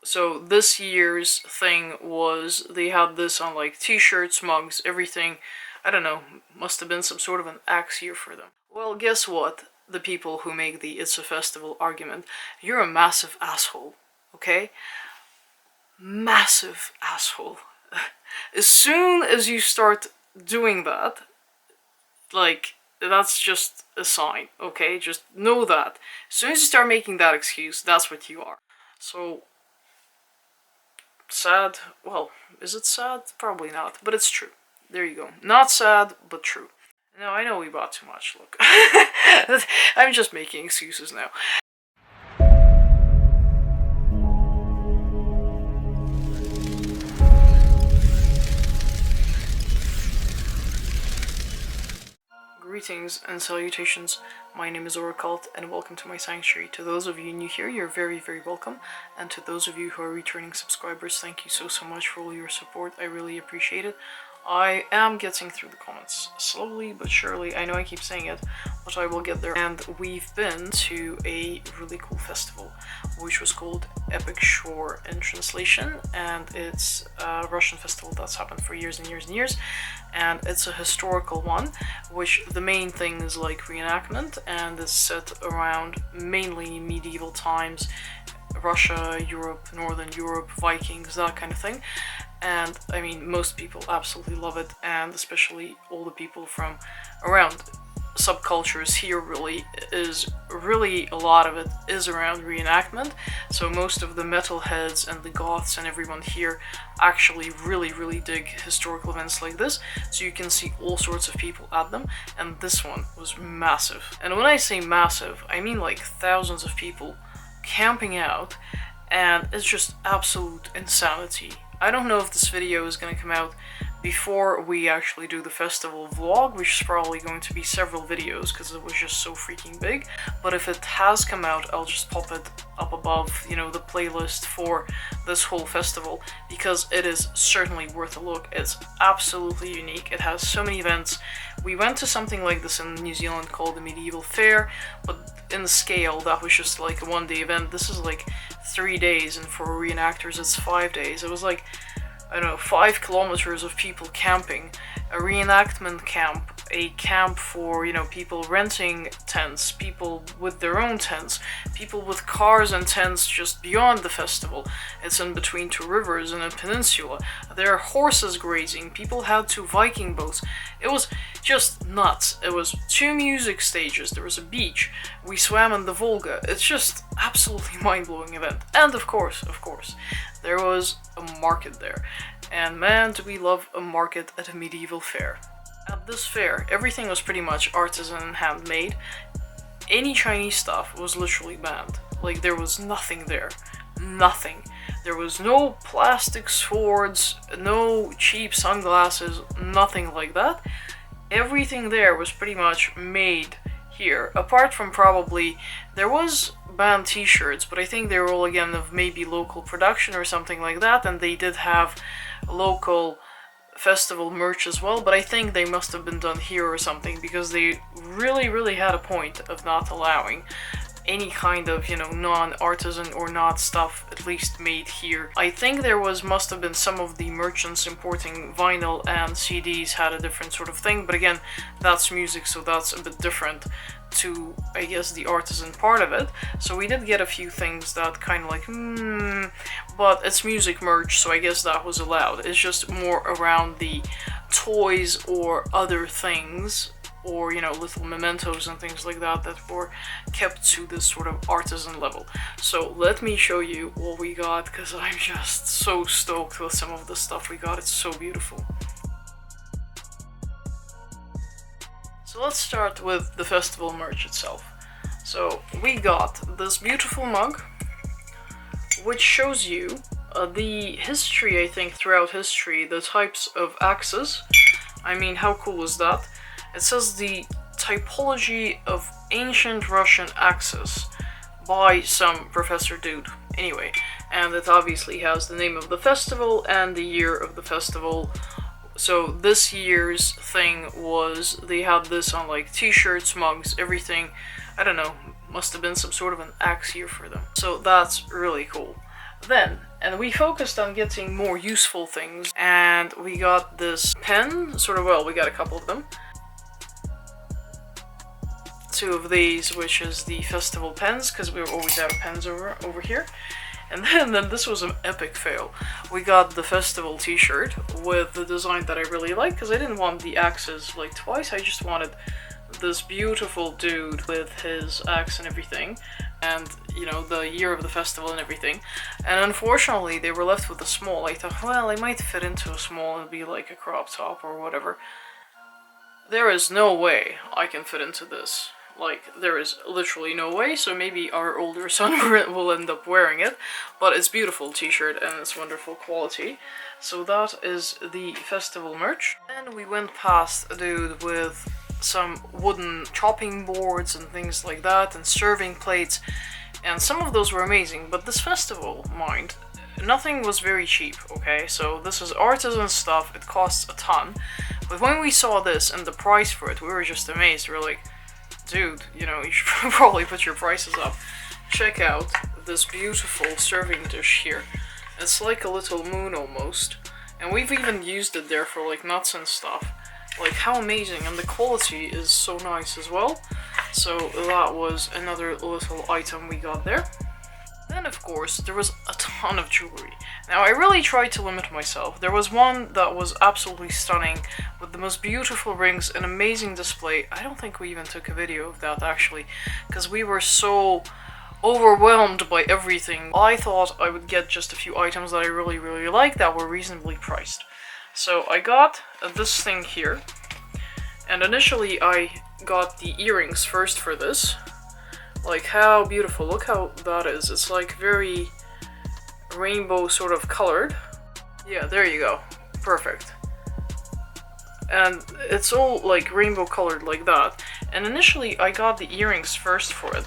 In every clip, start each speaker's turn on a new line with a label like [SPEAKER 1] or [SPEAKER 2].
[SPEAKER 1] So this year's thing was they had this on like t-shirts, mugs, everything. I don't know, must have been some sort of an axe year for them. Well, guess what? The people who make the "it's a festival" argument, you're a massive asshole, okay? Massive asshole. As soon as you start doing that, like, that's just a sign, okay? Just know that. As soon as you start making that excuse, that's what you are. So, sad? Well, is it sad? Probably not, but it's true. There you go. Not sad, but true. No, I know we bought too much, look. I'm just making excuses now. Greetings and salutations, my name is Oracult and welcome to my sanctuary. To those of you new here, you're very, very welcome. And to those of you who are returning subscribers, thank you so much for all your support. I really appreciate it. I am getting through the comments slowly but surely. I know I keep saying it, but I will get there. And we've been to a really cool festival, which was called Epic Shore in translation, and it's a Russian festival that's happened for years and years and years, and it's a historical one, which the main thing is like reenactment, and it's set around mainly medieval times, Russia, Europe, Northern Europe, Vikings, that kind of thing. And I mean, most people absolutely love it, and especially all the people from around subcultures here really a lot of it is around reenactment. So most of the metalheads and the goths and everyone here actually really dig historical events like this, so you can see all sorts of people at them, and this one was massive. And when I say massive, I mean like thousands of people camping out, and it's just absolute insanity. I don't know if this video is going to come out before we actually do the festival vlog, which is probably going to be several videos because it was just so freaking big. But if it has come out, I'll just pop it up above, you know, the playlist for this whole festival, because it is certainly worth a look. It's absolutely unique. It has so many events. We went to something like this in New Zealand called the Medieval Fair, but in the scale, that was just like a one-day event. This is like 3 days, and for reenactors it's 5 days. It was like, I don't know, 5 kilometers of people camping, a reenactment camp, a camp for, you know, people renting tents, people with their own tents, people with cars and tents just beyond the festival. It's in between 2 rivers in a peninsula. There are horses grazing, people had 2 Viking boats. It was just nuts. It was 2 music stages, there was a beach, we swam in the Volga. It's just absolutely mind-blowing event. And of course, there was a market there. And man, do we love a market at a medieval fair. At this fair, everything was pretty much artisan and handmade. Any Chinese stuff was literally banned. Like, there was nothing there. Nothing. There was no plastic swords, no cheap sunglasses, nothing like that. Everything there was pretty much made here, apart from probably, there was banned t-shirts, but I think they were all again of maybe local production or something like that, and they did have local festival merch as well, but I think they must have been done here or something, because they really had a point of not allowing any kind of, you know, non-artisan or not stuff at least made here. I think there must have been some of the merchants importing vinyl and CDs had a different sort of thing, but again, that's music, so that's a bit different to, I guess, the artisan part of it. So we did get a few things that kind of like, but it's music merch, so I guess that was allowed. It's just more around the toys or other things, or, you know, little mementos and things like that that were kept to this sort of artisan level. So let me show you what we got, because I'm just so stoked with some of the stuff we got. It's so beautiful. So let's start with the festival merch itself. So we got this beautiful mug, which shows you the history, I think, throughout history, the types of axes. I mean, how cool is that? It says the typology of ancient Russian axes by some professor dude. Anyway, and it obviously has the name of the festival and the year of the festival. So this year's thing was they had this on like t-shirts, mugs, everything. I don't know, must have been some sort of an axe year for them. So that's really cool. Then And we focused on getting more useful things, and we got this pen, well, we got a couple of them. 2 of these, which is the festival pens, because we were always out of pens over here. And then this was an epic fail. We got the festival t-shirt with the design that I really like, because I didn't want the axes like twice, I just wanted this beautiful dude with his axe and everything, and you know, the year of the festival and everything. And unfortunately they were left with a small. I thought, well, I might fit into a small and be like a crop top or whatever. There is no way I can fit into this. Like, there is literally no way, so maybe our older son will end up wearing it. But it's beautiful t-shirt and it's wonderful quality. So that is the festival merch. And we went past a dude with some wooden chopping boards and things like that, and serving plates. And some of those were amazing, but this festival, mind, nothing was very cheap, okay? So this is artisan stuff, it costs a ton. But when we saw this and the price for it, we were just amazed. We were like, dude, you know, you should probably put your prices up. Check out this beautiful serving dish here. It's like a little moon almost. And we've even used it there for like nuts and stuff. Like, how amazing, and the quality is so nice as well. So that was another little item we got there. Then of course there was a ton of jewelry. Now I really tried to limit myself. There was one that was absolutely stunning with the most beautiful rings, an amazing display. I don't think we even took a video of that actually, because we were so overwhelmed by everything. I thought I would get just a few items that I really liked that were reasonably priced. So I got this thing here, and initially I got the earrings first for this. Like, how beautiful, look how that is. It's like very rainbow sort of colored. Yeah, there you go, perfect. And it's all like rainbow colored like that. And initially I got the earrings first for it.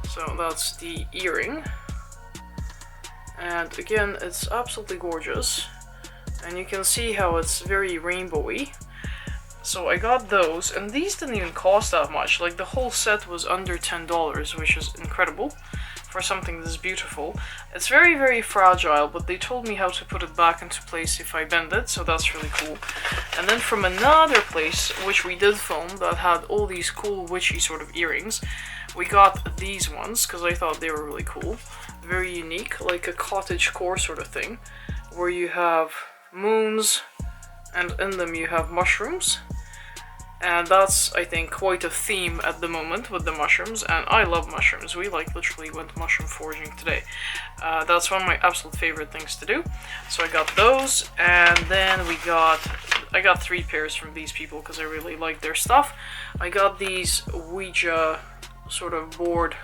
[SPEAKER 1] So that's the earring. And again, it's absolutely gorgeous. And you can see how it's very rainbowy. So I got those, and these didn't even cost that much. Like, the whole set was under $10, which is incredible for something this beautiful. It's very fragile, but they told me how to put it back into place if I bend it, so that's really cool. And then from another place, which we did film, that had all these cool witchy sort of earrings, we got these ones, because I thought they were really cool. Very unique, like a cottagecore sort of thing, where you have moons, and in them you have mushrooms. And that's, I think, quite a theme at the moment with the mushrooms, and I love mushrooms. We like literally went mushroom foraging today. That's one of my absolute favorite things to do. So I got those, and then I got 3 pairs from these people because I really like their stuff. I got these Ouija sort of board,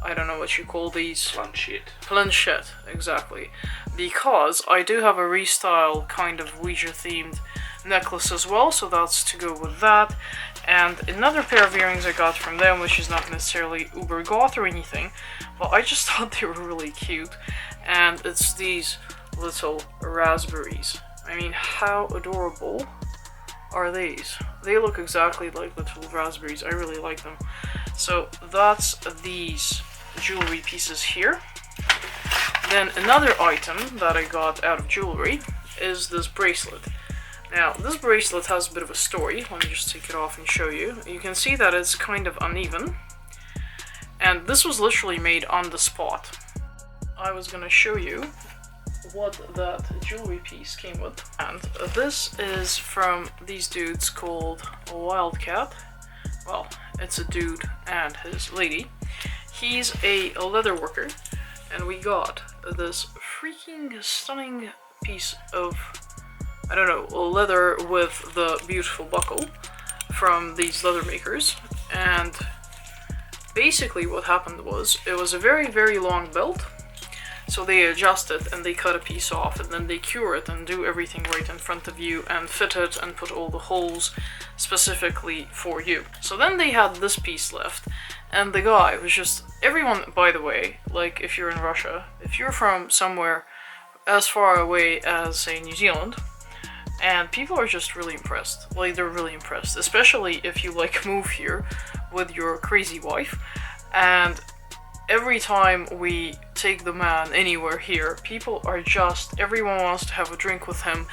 [SPEAKER 1] I don't know what you call these. Planchette, exactly. Because I do have a restyle kind of Ouija themed necklace as well, so that's to go with that. And another pair of earrings I got from them, which is not necessarily uber goth or anything, but I just thought they were really cute. And it's these little raspberries. I mean, how adorable are these? They look exactly like little raspberries. I really like them. So that's these jewelry pieces here. Then another item that I got out of jewelry is this bracelet. Now, this bracelet has a bit of a story. Let me just take it off and show you. You can see that it's kind of uneven. And this was literally made on the spot. I was gonna show you what that jewelry piece came with. And this is from these dudes called Wildcat. Well, it's a dude and his lady. He's a leather worker. And we got this freaking stunning piece of, I don't know, leather with the beautiful buckle from these leather makers. And basically what happened was, it was a very long belt. So they adjust it and they cut a piece off, and then they cure it and do everything right in front of you and fit it and put all the holes specifically for you. So then they had this piece left, and the guy was just, everyone, by the way, like if you're in Russia, if you're from somewhere as far away as, say, New Zealand, and people are just really impressed. Like, they're really impressed, especially if you like move here with your crazy wife. And every time we take the man anywhere here, people are just, everyone wants to have a drink with him,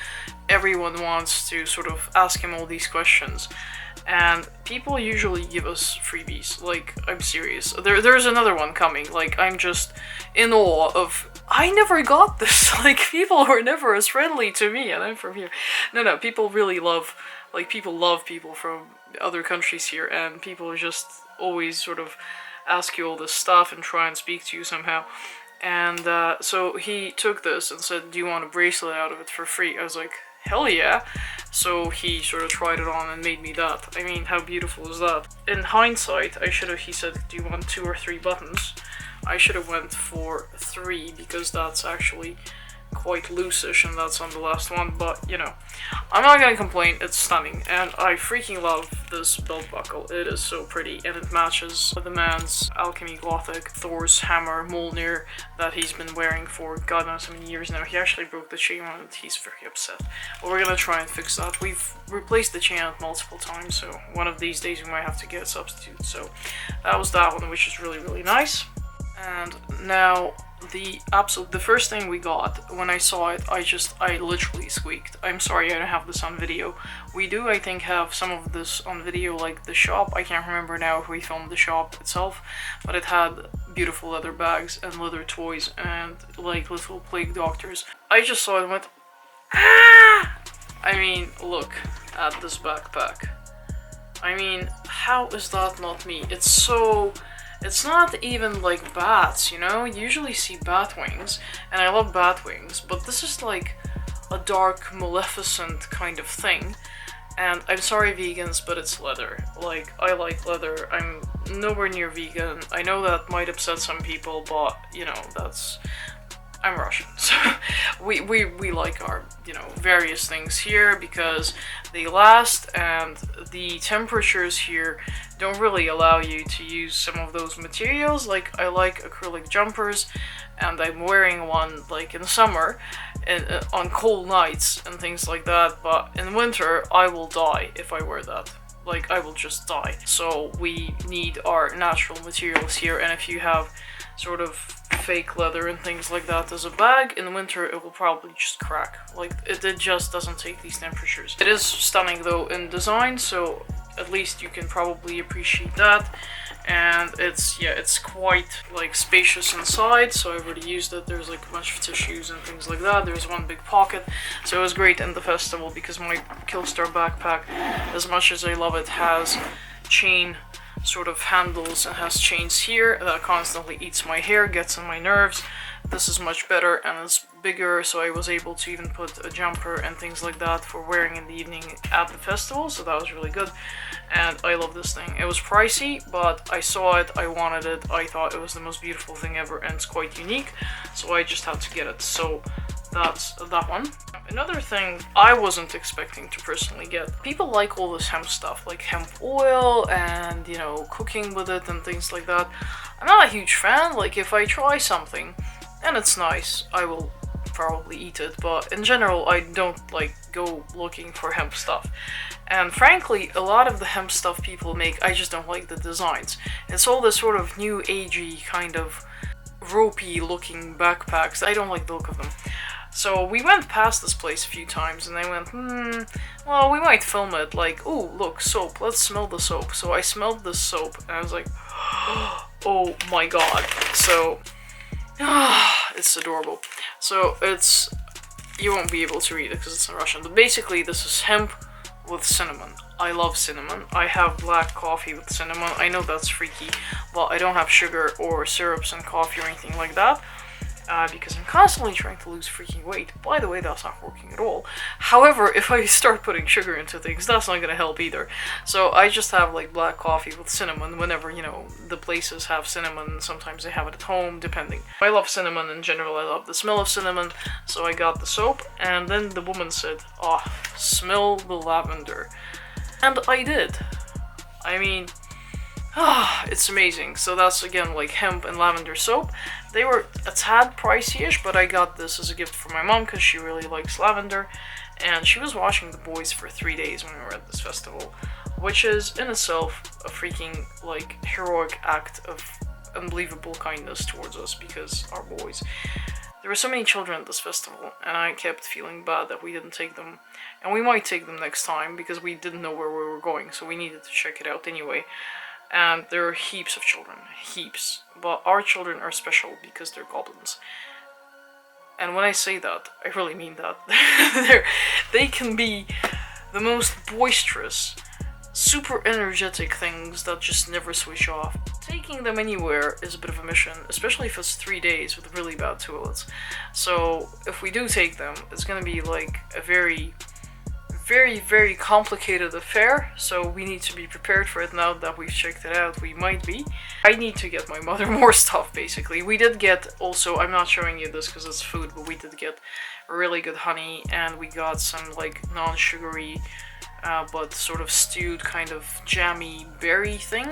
[SPEAKER 1] everyone wants to sort of ask him all these questions, and people usually give us freebies. Like, I'm serious. There's another one coming. Like, I'm just in awe of, I never got this. Like, people were never as friendly to me, and I'm from here. No, people really love, like, people love people from other countries here, and people just always sort of ask you all this stuff and try and speak to you somehow. And so he took this and said, do you want a bracelet out of it for free? I was like, hell yeah. So he sort of tried it on and made me that. I mean, how beautiful is that? In hindsight, he said, do you want 2 or 3 buttons? I should have went for 3, because that's actually quite loose-ish, and that's on the last one, but, you know, I'm not gonna complain, it's stunning, and I freaking love this belt buckle. It is so pretty, and it matches the man's Alchemy Gothic Thor's hammer Mjolnir that he's been wearing for God knows how many years now. He actually broke the chain on it, he's very upset. But we're gonna try and fix that. We've replaced the chain on it multiple times, so one of these days we might have to get a substitute. So that was that one, which is really, really nice. And now the first thing we got, when I saw it, I literally squeaked. I'm sorry I don't have this on video. We do, I think, have some of this on video, like the shop. I can't remember now if we filmed the shop itself, but it had beautiful leather bags and leather toys and like little plague doctors. I just saw it and went, ah! I mean, look at this backpack. I mean, how is that not me? It's not even like bats, you know? You usually see bat wings, and I love bat wings, but this is like a dark, maleficent kind of thing. And I'm sorry, vegans, but it's leather. Like, I like leather. I'm nowhere near vegan. I know that might upset some people, but, you know, I'm Russian, so we like our, you know, various things here because they last, and the temperatures here don't really allow you to use some of those materials. Like, I like acrylic jumpers, and I'm wearing one like in summer and on cold nights and things like that, but in winter I will die if I wear that. Like, I will just die. So we need our natural materials here, and if you have sort of fake leather and things like that as a bag, in the winter it will probably just crack. Like, it just doesn't take these temperatures. It is stunning though in design, so at least you can probably appreciate that. And it's quite like spacious inside, so I already used it. There's like a bunch of tissues and things like that. There's one big pocket, so it was great in the festival because my Killstar backpack, as much as I love it, has chain sort of handles and has chains here that constantly eats my hair, gets on my nerves. This is much better and it's bigger, so I was able to even put a jumper and things like that for wearing in the evening at the festival, so that was really good. And I love this thing. It was pricey, but I saw it, I wanted it, I thought it was the most beautiful thing ever, and it's quite unique, so I just had to get it. So that's that one. Another thing I wasn't expecting to personally get. People like all this hemp stuff, like hemp oil and, you know, cooking with it and things like that. I'm not a huge fan. Like, if I try something and it's nice, I will probably eat it, but in general I don't like go looking for hemp stuff. And frankly, a lot of the hemp stuff people make, I just don't like the designs. It's all this sort of new agey kind of ropey looking backpacks. I don't like the look of them. So we went past this place a few times and I went, well, we might film it. Like, oh, look, soap, let's smell the soap. So I smelled this soap and I was like, oh my god. So it's adorable. So you won't be able to read it because it's in Russian, but basically this is hemp with cinnamon. I love cinnamon. I have black coffee with cinnamon. I know that's freaky, but I don't have sugar or syrups and coffee or anything like that. Because I'm constantly trying to lose freaking weight. By the way, that's not working at all. However, if I start putting sugar into things, that's not gonna help either. So I just have like black coffee with cinnamon whenever, you know, the places have cinnamon. Sometimes they have it at home, depending. I love cinnamon in general. I love the smell of cinnamon. So I got the soap, and then the woman said, "Oh, smell the lavender." And I did. I mean, it's amazing. So that's, again, like hemp and lavender soap. They were a tad pricey-ish, but I got this as a gift for my mom because she really likes lavender. And she was washing the boys for 3 days when we were at this festival, which is in itself a freaking, like, heroic act of unbelievable kindness towards us because our boys. There were so many children at this festival, and I kept feeling bad that we didn't take them. And we might take them next time because we didn't know where we were going, so we needed to check it out anyway. And there are heaps of children, heaps. But our children are special because they're goblins. And when I say that, I really mean that. They can be the most boisterous, super energetic things that just never switch off. Taking them anywhere is a bit of a mission, especially if it's 3 days with really bad toilets. So if we do take them, it's gonna be like a very, very complicated affair, so we need to be prepared for it now that we've checked it out. We might be. I need to get my mother more stuff, basically. We did get also, I'm not showing you this because it's food, but we did get really good honey, and we got some like non-sugary but sort of stewed kind of jammy berry thing,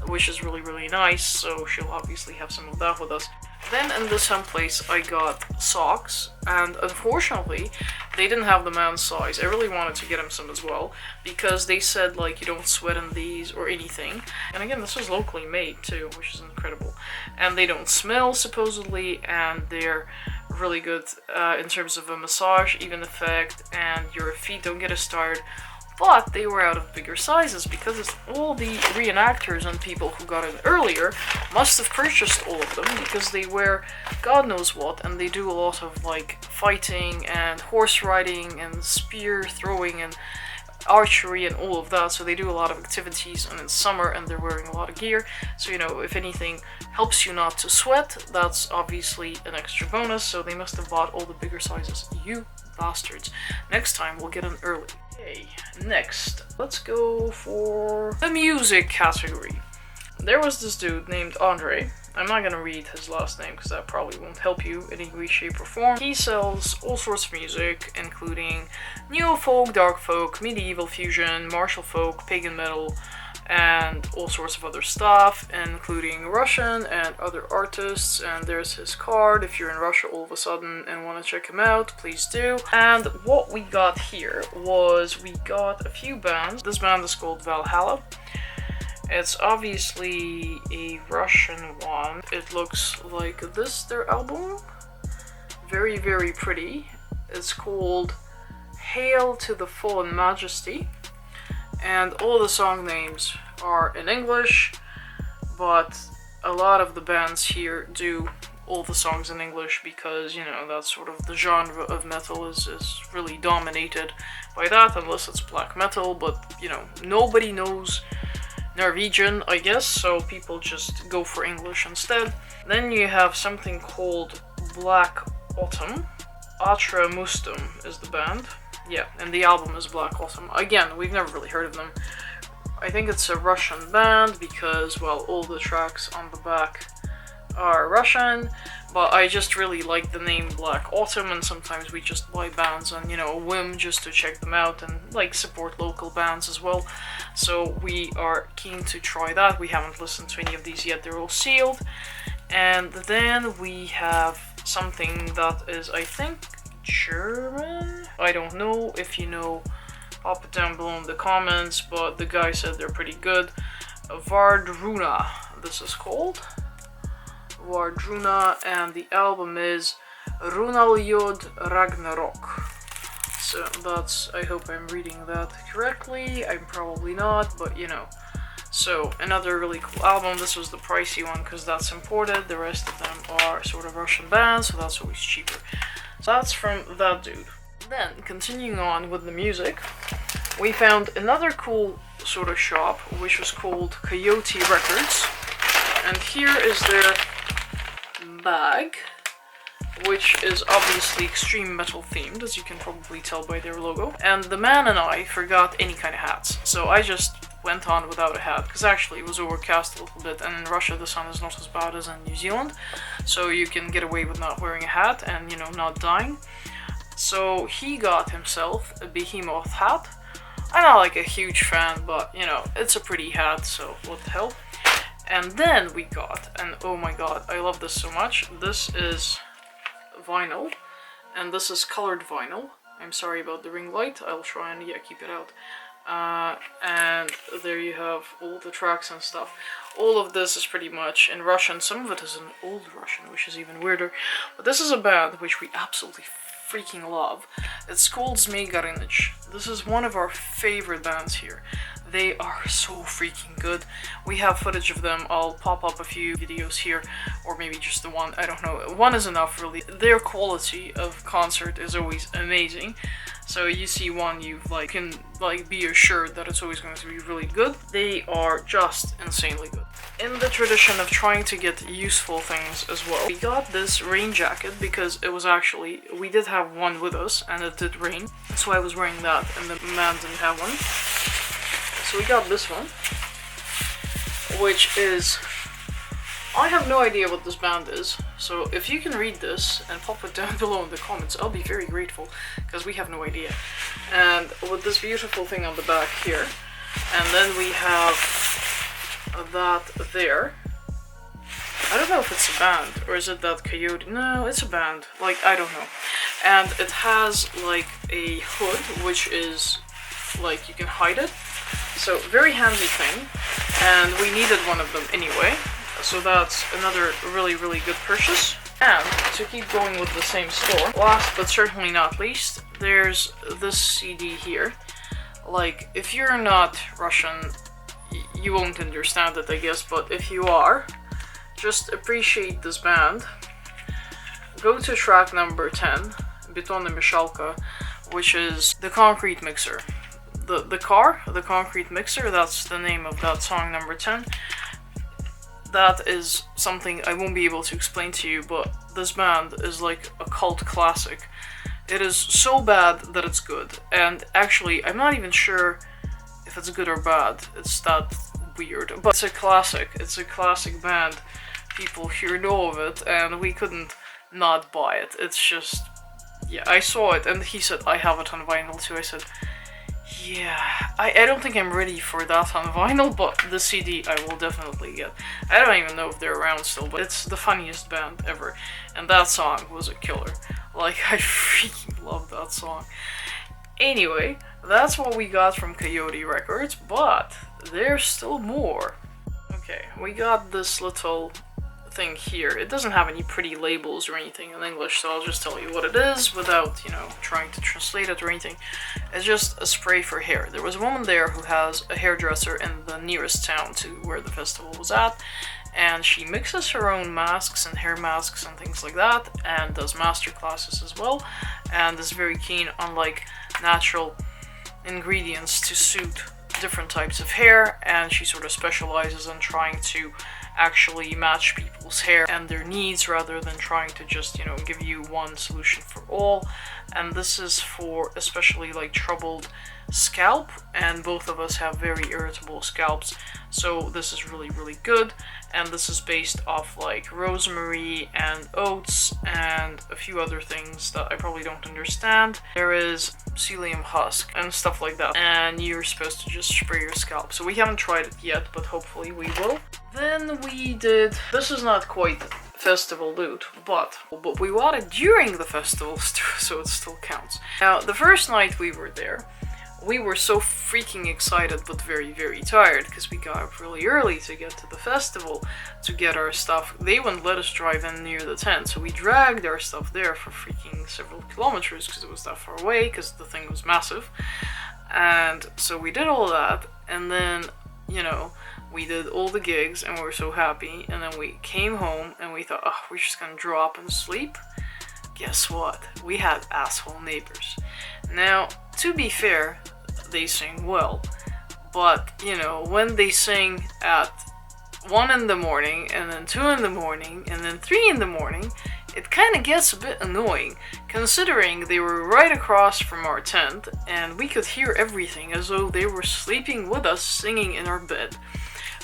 [SPEAKER 1] which is really nice, so she'll obviously have some of that with us. Then in this Hemp place I got socks, and unfortunately they didn't have the man's size. I really wanted to get him some as well, because they said like you don't sweat in these or anything. And again, this was locally made too, which is incredible. And they don't smell supposedly, and they're really good in terms of a massage even effect, and your feet don't get as tired. But they were out of bigger sizes because it's all the reenactors and people who got in earlier must have purchased all of them because they wear God knows what, and they do a lot of like fighting and horse riding and spear throwing and archery and all of that, so they do a lot of activities, and it's summer and they're wearing a lot of gear, so you know, if anything helps you not to sweat, that's obviously an extra bonus. So they must have bought all the bigger sizes, you bastards. Next time we'll get in early. Okay, next let's go for the music category. There was this dude named Andre. I'm not gonna read his last name because that probably won't help you in any way, shape, or form. He sells all sorts of music, including neo folk, dark folk, medieval fusion, martial folk, pagan metal, and all sorts of other stuff, including Russian and other artists. And there's his card. If you're in Russia all of a sudden and want to check him out, please do. And what we got here was we got a few bands. This band is called Valhalla. It's obviously a Russian one. It looks like this, their album. Very, very pretty. It's called Hail to the Fallen Majesty. And all the song names are in English, but a lot of the bands here do all the songs in English because, you know, that's sort of the genre of metal is really dominated by that, unless it's black metal, but, you know, nobody knows Norwegian, I guess, so people just go for English instead. Then you have something called Black Autumn. Atra Mustum is the band. Yeah, and the album is Black Autumn. Again, we've never really heard of them. I think it's a Russian band because, well, all the tracks on the back are Russian, but I just really like the name Black Autumn, and sometimes we just buy bands on, you know, a whim just to check them out and, like, support local bands as well. So we are keen to try that. We haven't listened to any of these yet. They're all sealed. And then we have something that is, I think, German? I don't know. If you know, pop it down below in the comments, but the guy said they're pretty good. Vardruna, this is called. Vardruna, and the album is Runaljod Ragnarok. So that's, I hope I'm reading that correctly. I'm probably not, but you know. So another really cool album. This was the pricey one because that's imported. The rest of them are sort of Russian bands, so that's always cheaper. So that's from that dude. Then, continuing on with the music, we found another cool sort of shop, which was called Coyote Records. And here is their bag, which is obviously extreme metal themed, as you can probably tell by their logo. And the man and I forgot any kind of hats, so I just went on without a hat, because actually it was overcast a little bit, and in Russia the sun is not as bad as in New Zealand, so you can get away with not wearing a hat and, you know, not dying. So he got himself a behemoth hat. I'm not like a huge fan, but, you know, it's a pretty hat, so what the hell. And then we got, and oh my god, I love this so much, this is vinyl, and this is colored vinyl. I'm sorry about the ring light, I'll try and, yeah, keep it out. And there you have all the tracks and stuff. All of this is pretty much in Russian. Some of it is in Old Russian, which is even weirder. But this is a band which we absolutely freaking love. It's called Zmei Gorыныch. This is one of our favorite bands here. They are so freaking good. We have footage of them. I'll pop up a few videos here, or maybe just the one, I don't know. One is enough, really. Their quality of concert is always amazing. So you see one, you can be assured that it's always going to be really good. They are just insanely good. In the tradition of trying to get useful things as well, we got this rain jacket because it was actually, we did have one with us and it did rain. So I was wearing that and the man didn't have one. So we got this one, which is, I have no idea what this band is, so if you can read this and pop it down below in the comments, I'll be very grateful, because we have no idea. And with this beautiful thing on the back here, and then we have that there. I don't know if it's a band, or is it that coyote? No, it's a band, I don't know. And it has a hood, which is you can hide it. So, very handy thing, and we needed one of them anyway, so that's another really, really good purchase. And to keep going with the same store, last but certainly not least, there's this CD here. If you're not Russian, you won't understand it, I guess, but if you are, just appreciate this band. Go to track number 10, Betonная Мешалка, which is the concrete mixer. The concrete mixer, that's the name of that song, number 10. That is something I won't be able to explain to you, but this band is like a cult classic. It is so bad that it's good, and actually, I'm not even sure if it's good or bad. It's that weird, but it's a classic. It's a classic band. People here know of it, and we couldn't not buy it. It's just, yeah, I saw it, and he said, I have it on vinyl too. I said, yeah, I don't think I'm ready for that on vinyl, but the CD I will definitely get. I don't even know if they're around still, but it's the funniest band ever. And that song was a killer. I freaking love that song. Anyway, that's what we got from Coyote Records, but there's still more. Okay, we got this little thing here. It doesn't have any pretty labels or anything in English, so I'll just tell you what it is without, trying to translate it or anything. It's just a spray for hair. There was a woman there who has a hairdresser in the nearest town to where the festival was at, and she mixes her own masks and hair masks and things like that, and does master classes as well, and is very keen on natural ingredients to suit different types of hair, and she sort of specializes in trying to actually match people's hair and their needs rather than trying to just, give you one solution for all. And this is for especially troubled scalp, and both of us have very irritable scalps, so this is really, really good. And this is based off rosemary and oats and a few other things that I probably don't understand. There is psyllium husk and stuff like that, and you're supposed to just spray your scalp. So we haven't tried it yet, but hopefully we will. Then we did, this is not quite festival loot, but we bought it during the festival, so it still counts. Now, the first night we were there, we were so freaking excited but very, very tired because we got up really early to get to the festival to get our stuff. They wouldn't let us drive in near the tent, so we dragged our stuff there for freaking several kilometers because it was that far away because the thing was massive. And so we did all that, and then, we did all the gigs and we were so happy, and then we came home and we thought, oh, we're just gonna drop and sleep. Guess what? We had asshole neighbors. Now, to be fair, they sing well, but, when they sing at 1 in the morning, and then 2 in the morning, and then 3 in the morning, it kind of gets a bit annoying, considering they were right across from our tent, and we could hear everything as though they were sleeping with us, singing in our bed.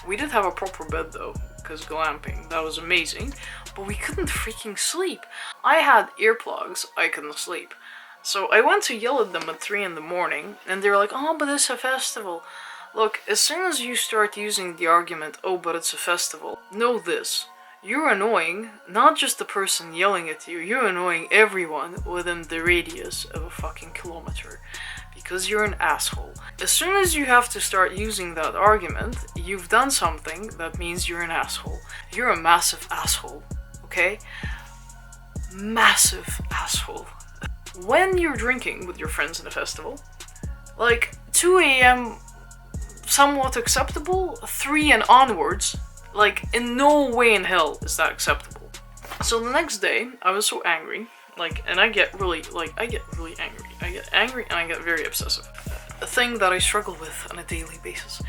[SPEAKER 1] We did have a proper bed though, because glamping, that was amazing, but we couldn't freaking sleep. I had earplugs, I couldn't sleep. So I went to yell at them at 3 in the morning, and they were like, oh, but it's a festival. Look, as soon as you start using the argument, oh, but it's a festival, know this. you're annoying not just the person yelling at you, you're annoying everyone within the radius of a fucking kilometer. Because you're an asshole. As soon as you have to start using that argument, you've done something that means you're an asshole. You're a massive asshole, okay? Massive asshole. When you're drinking with your friends in a festival, like 2 a.m. somewhat acceptable, 3 and onwards, like in no way in hell is that acceptable. So the next day, I was so angry. And I get really angry. I get angry and I get very obsessive. A thing that I struggle with on a daily basis.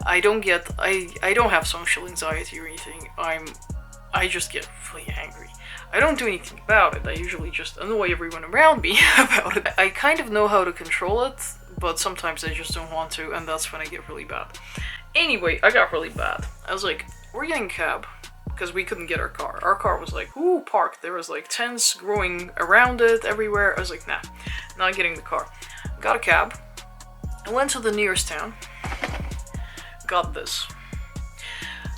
[SPEAKER 1] I don't have social anxiety or anything. I just get really angry. I don't do anything about it. I usually just annoy everyone around me about it. I kind of know how to control it, but sometimes I just don't want to, and that's when I get really bad. Anyway, I got really bad. I was like, we're getting a cab. Because we couldn't get our car. Our car was like, parked. There was like tents growing around it everywhere. I was like, nah, not getting the car. Got a cab. I went to the nearest town. Got this.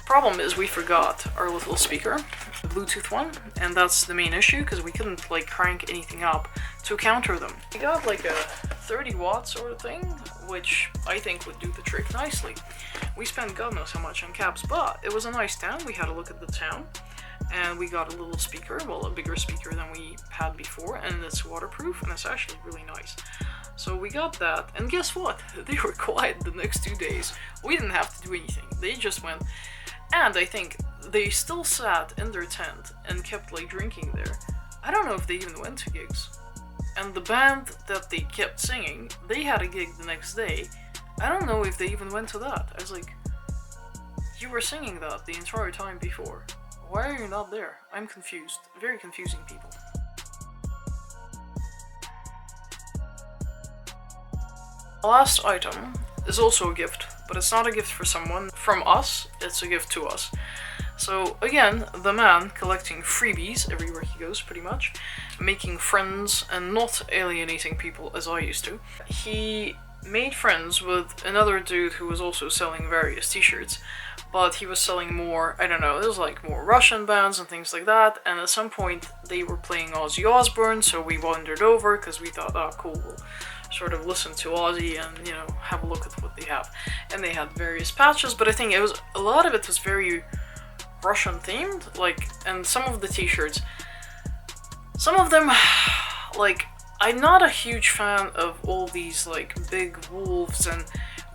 [SPEAKER 1] Problem is we forgot our little speaker, the Bluetooth one, and that's the main issue because we couldn't like crank anything up to counter them. We got like a 30 watt sort of thing, which I think would do the trick nicely. We spent God knows how much on cabs, but it was a nice town. We had a look at the town, and we got a little speaker, well, a bigger speaker than we had before, and it's waterproof, and it's actually really nice. So we got that, and guess what? They were quiet the next 2 days. We didn't have to do anything. They just went, and I think they still sat in their tent and kept like drinking there. I don't know if they even went to gigs. And the band that they kept singing, they had a gig the next day. I don't know if they even went to that. I was like, you were singing that the entire time before. Why are you not there? I'm confused. Very confusing people. The last item is also a gift, but it's not a gift for someone from us, it's a gift to us. So again, the man collecting freebies everywhere he goes, pretty much, making friends and not alienating people as I used to. He made friends with another dude who was also selling various t-shirts, but he was selling more, I don't know, it was like more Russian bands and things like that, and at some point they were playing Ozzy Osbourne, so we wandered over because we thought, oh cool, we'll sort of listen to Ozzy and, you know, have a look at what they have. And they had various patches, but I think it was, a lot of it was very Russian themed, like, and some of the t-shirts, some of them, like, I'm not a huge fan of all these like big wolves and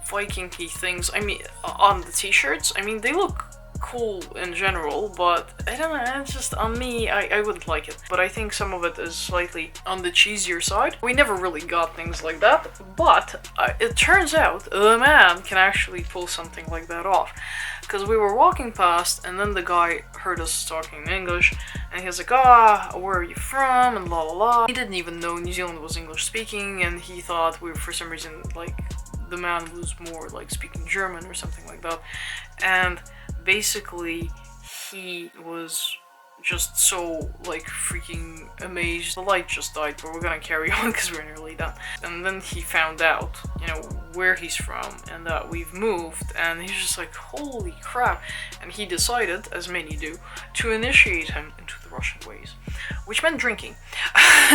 [SPEAKER 1] Viking-y things. I mean, on the t-shirts, I mean, they look cool in general, but I don't know, it's just on me, I wouldn't like it. But I think some of it is slightly on the cheesier side. We never really got things like that, but it turns out the man can actually pull something like that off. Because we were walking past, and then the guy heard us talking in English, and he was like, where are you from, and la la la. He didn't even know New Zealand was English speaking, and he thought we were, for some reason, like, the man was more like speaking German or something like that. And basically, he was just so like freaking amazed. The light just died, but we're gonna carry on because we're nearly done. And then he found out, you know, where he's from and that we've moved, and he's just like, holy crap. And he decided, as many do, to initiate him into the Russian ways, which meant drinking.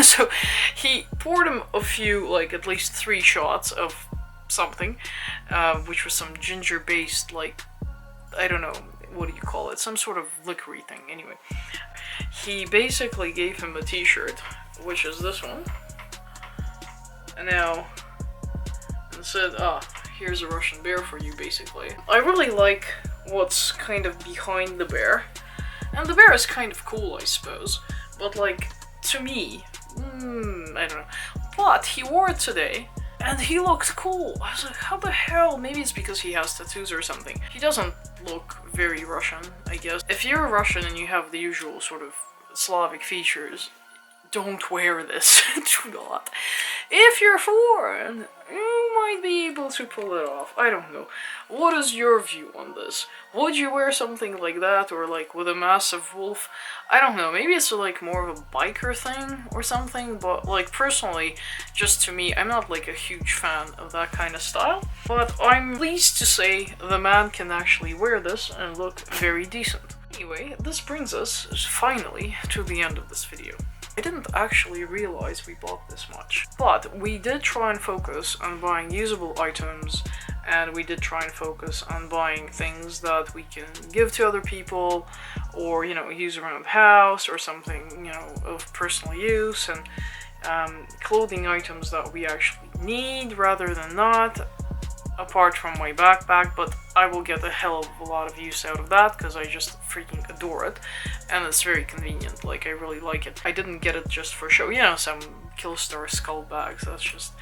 [SPEAKER 1] So he poured him a few, like at least 3 shots of something, which was some ginger based, like, I don't know, what do you call it, some sort of liquor-y thing. Anyway, he basically gave him a t-shirt, which is this one, and now, and said, here's a Russian bear for you, basically. I really like what's kind of behind the bear, and the bear is kind of cool, I suppose, but like, to me, I don't know, but he wore it today, and he looked cool. I was like, how the hell? Maybe it's because he has tattoos or something. He doesn't look very Russian, I guess. If you're Russian and you have the usual sort of Slavic features, don't wear this. Do not. If you're foreign, you might be able to pull it off. I don't know. What is your view on this? Would you wear something like that, or like with a massive wolf? I don't know, maybe it's like more of a biker thing or something, but like personally, just to me, I'm not like a huge fan of that kind of style. But I'm pleased to say the man can actually wear this and look very decent. Anyway, this brings us finally to the end of this video. I didn't actually realize we bought this much, but we did try and focus on buying usable items, and we did try and focus on buying things that we can give to other people, or, you know, use around the house, or something, you know, of personal use, and clothing items that we actually need rather than not, apart from my backpack, but I will get a hell of a lot of use out of that because I just freaking adore it, and it's very convenient. Like, I really like it. I didn't get it just for show, you know, some Killstar skull bags, that's just,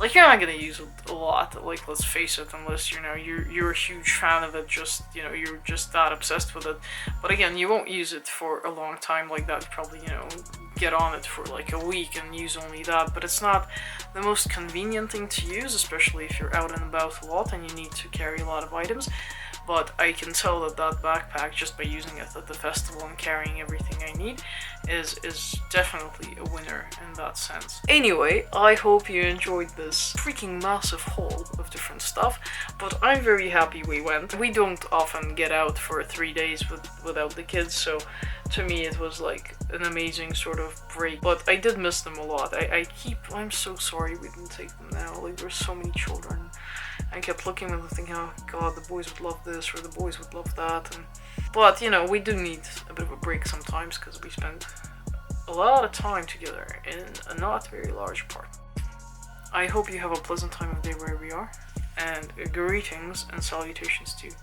[SPEAKER 1] like, you're not gonna use it a lot, like, let's face it, unless, you know, you're a huge fan of it, just, you know, you're just that obsessed with it. But again, you won't use it for a long time like that, probably, you know, get on it for like a week and use only that, but it's not the most convenient thing to use, especially if you're out and about a lot and you need to carry a lot of items. But I can tell that that backpack, just by using it at the festival and carrying everything I need, is definitely a winner in that sense. Anyway, I hope you enjoyed this freaking massive haul of different stuff, but I'm very happy we went. We don't often get out for 3 days without the kids, so to me it was like an amazing sort of break, but I did miss them a lot. I'm so sorry we didn't take them now. Like, there's so many children. I kept looking at them thinking, oh god, the boys would love this, or the boys would love that, but, you know, we do need a bit of a break sometimes, because we spend a lot of time together in a not very large park. I hope you have a pleasant time of day wherever you are, and greetings and salutations to you.